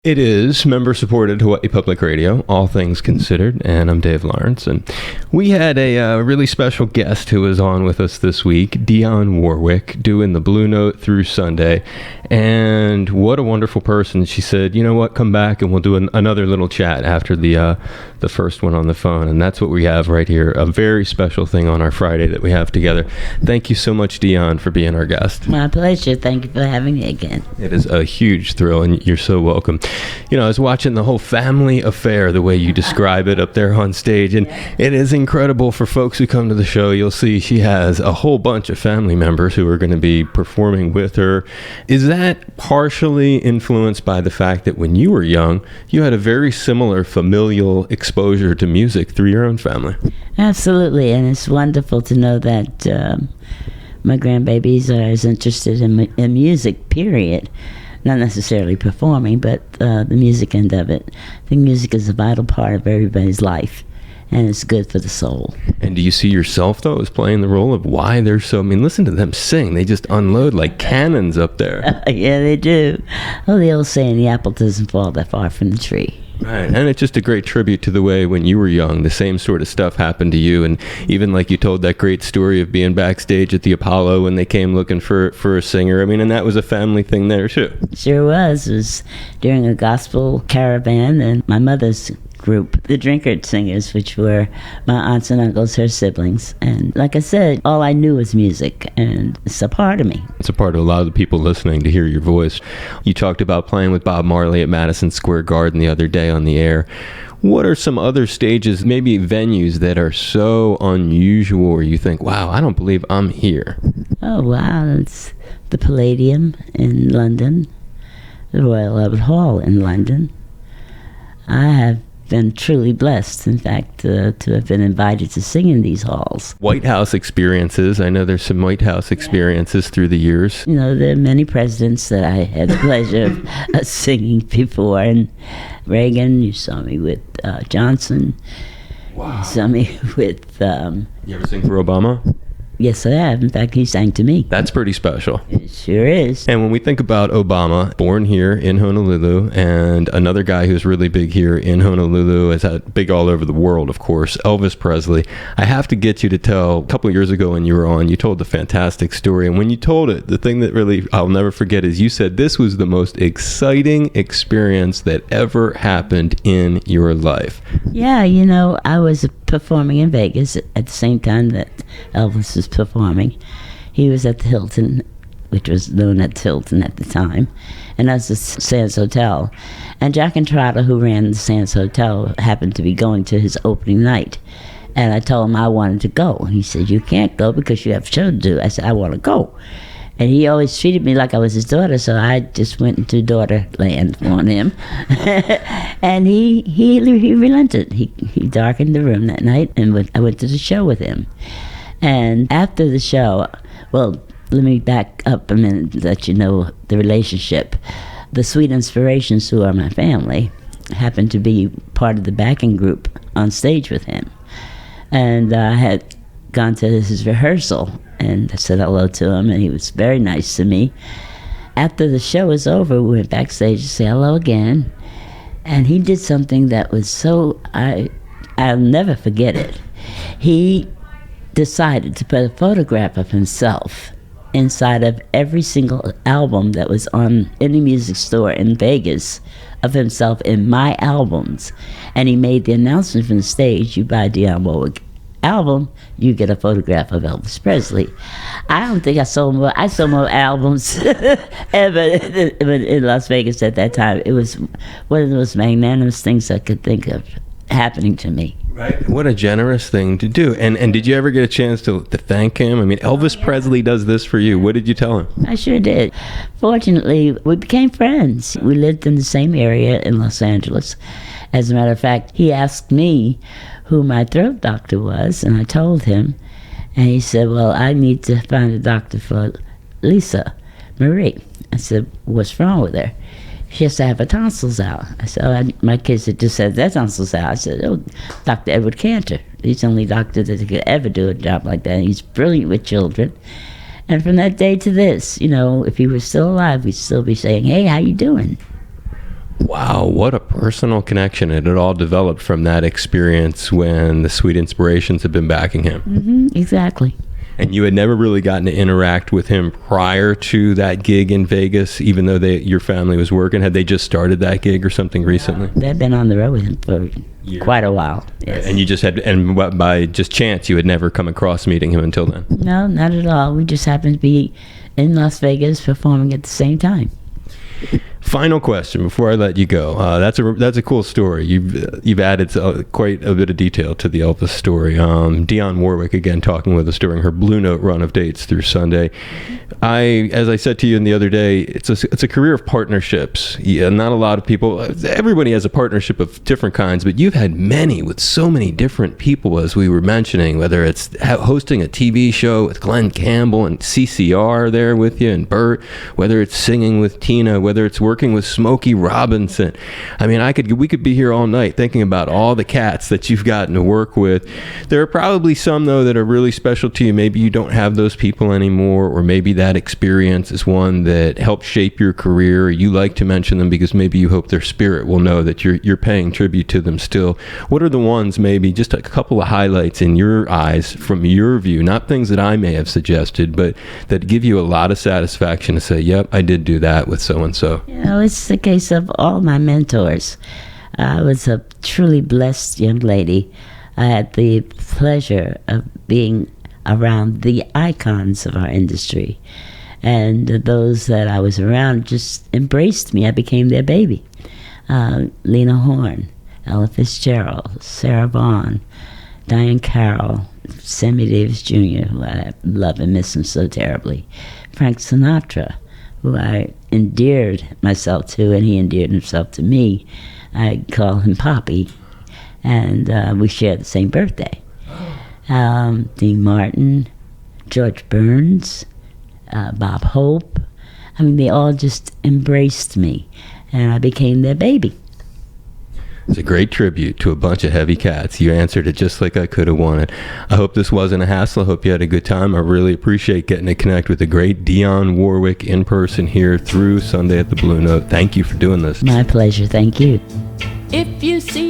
It is member-supported Hawaii Public Radio, all things considered, and I'm Dave Lawrence. And we had a really special guest who was on with us this week, Dionne Warwick, doing the Blue Note through Sunday. And what a wonderful person. She said, you know what, come back and we'll do another little chat after the first one on the phone. And that's what we have right here, a very special thing on our Friday that we have together. Thank you so much, Dionne, for being our guest. My pleasure. Thank you for having me again. It is a huge thrill, and you're so welcome. You know, I was watching the whole family affair, the way you describe it up there on stage, and it is incredible for folks who come to the show. You'll see she has a whole bunch of family members who are going to be performing with her. Is that partially influenced by the fact that when you were young, you had a very similar familial exposure to music through your own family? Absolutely, and it's wonderful to know that my grandbabies are as interested in music, period. Not necessarily performing, but the music end of it. I think music is a vital part of everybody's life, and it's good for the soul. And do you see yourself, though, as playing the role of why they're so... I mean, listen to them sing. They just unload like cannons up there. Yeah, they do. Oh, the old saying, the apple doesn't fall that far from the tree. Right, and it's just a great tribute to the way when you were young, the same sort of stuff happened to you. And even like you told that great story of being backstage at the Apollo when they came looking for a singer. I mean, and that was a family thing there, too. Sure was. It was during a gospel caravan, and my mother's group, the Drinkard Singers, which were my aunts and uncles, her siblings. And like I said, all I knew was music, and it's a part of me. It's a part of a lot of the people listening to hear your voice. You talked about playing with Bob Marley at Madison Square Garden the other day on the air. What are some other stages, maybe venues, that are so unusual where you think, wow, I don't believe I'm here? Oh, wow. It's the Palladium in London, the Royal Albert Hall in London. I have been truly blessed, in fact, to have been invited to sing in these halls. White House experiences. I know there's some White House experiences through the years. You know, there are many presidents that I had the pleasure of singing before. And Reagan, you saw me with Johnson. Wow. You saw me with... You ever sing for Obama? Yes, I have. In fact, he sang to me. That's pretty special. It sure is. And when we think about Obama, born here in Honolulu, and another guy who's really big here in Honolulu, is big all over the world, of course, Elvis Presley. I have to get you to tell, a couple of years ago when you were on, you told the fantastic story. And when you told it, the thing that really I'll never forget is you said this was the most exciting experience that ever happened in your life. Yeah, you know, I was performing in Vegas at the same time that Elvis was performing. He was at the Hilton, which was known as Hilton at the time, and that's the Sands Hotel. And Jack and Trotter, who ran the Sands Hotel, happened to be going to his opening night. And I told him I wanted to go. And he said, you can't go because you have a show to do. I said, I want to go. And he always treated me like I was his daughter, so I just went into daughter land on him. And he relented. He darkened the room that night, and I went to the show with him. And after the show, well, let me back up a minute to let you know the relationship. The Sweet Inspirations, who are my family, happened to be part of the backing group on stage with him. And I had gone to his rehearsal, and I said hello to him, and he was very nice to me. After the show was over, we went backstage to say hello again, and he did something that was so, I'll never forget it. He decided to put a photograph of himself inside of every single album that was on any music store in Vegas of himself in my albums. And he made the announcement from the stage, you buy Dionne Warwick album, you get a photograph of Elvis Presley. I don't think I sold more albums ever in Las Vegas at that time. It was one of the most magnanimous things I could think of happening to me. Right. What a generous thing to do. And did you ever get a chance to thank him? I mean, Elvis Presley does this for you. What did you tell him? I sure did. Fortunately, we became friends. We lived in the same area in Los Angeles. As a matter of fact, he asked me who my throat doctor was, and I told him. And he said, well, I need to find a doctor for Lisa Marie. I said, what's wrong with her? She has to have her tonsils out. I said, my kids had just had their tonsils out. I said, oh, Dr. Edward Cantor. He's the only doctor that could ever do a job like that. He's brilliant with children. And from that day to this, you know, if he was still alive, we'd still be saying, hey, how you doing? Wow, what a personal connection. It had all developed from that experience when the Sweet Inspirations had been backing him. Exactly. And you had never really gotten to interact with him prior to that gig in Vegas, even though your family was working. Had they just started that gig or something recently? They've been on the road with him for quite a while. Yes. And you just had, and by just chance, you had never come across meeting him until then? No, not at all. We just happened to be in Las Vegas performing at the same time. Final question before I let you go. That's a cool story. You've added quite a bit of detail to the Elvis story. Dionne Warwick, again, talking with us during her Blue Note run of dates through Sunday. As I said to you the other day, it's a career of partnerships. Not a lot of people. Everybody has a partnership of different kinds, but you've had many with so many different people, as we were mentioning. Whether it's hosting a TV show with Glenn Campbell and CCR there with you and Bert, whether it's singing with Tina, whether it's working with Smokey Robinson. I mean, we could be here all night thinking about all the cats that you've gotten to work with. There are probably some, though, that are really special to you. Maybe you don't have those people anymore, or maybe that experience is one that helped shape your career. Or you like to mention them because maybe you hope their spirit will know that you're paying tribute to them still. What are the ones, maybe just a couple of highlights in your eyes from your view, not things that I may have suggested, but that give you a lot of satisfaction to say, yep, I did do that with so-and-so? It's the case of all my mentors. I was a truly blessed young lady. I had the pleasure of being around the icons of our industry. And those that I was around just embraced me. I became their baby. Lena Horne, Ella Fitzgerald, Sarah Vaughan, Diane Carroll, Sammy Davis Jr., who I love and miss him so terribly, Frank Sinatra, who I endeared myself to, and he endeared himself to me. I call him Poppy, and we share the same birthday. Dean Martin, George Burns, Bob Hope. I mean, they all just embraced me, and I became their baby. It's a great tribute to a bunch of heavy cats. You answered it just like I could have wanted. I hope this wasn't a hassle. I hope you had a good time. I really appreciate getting to connect with the great Dionne Warwick in person here through Sunday at the Blue Note. Thank you for doing this. My pleasure. Thank you. If you see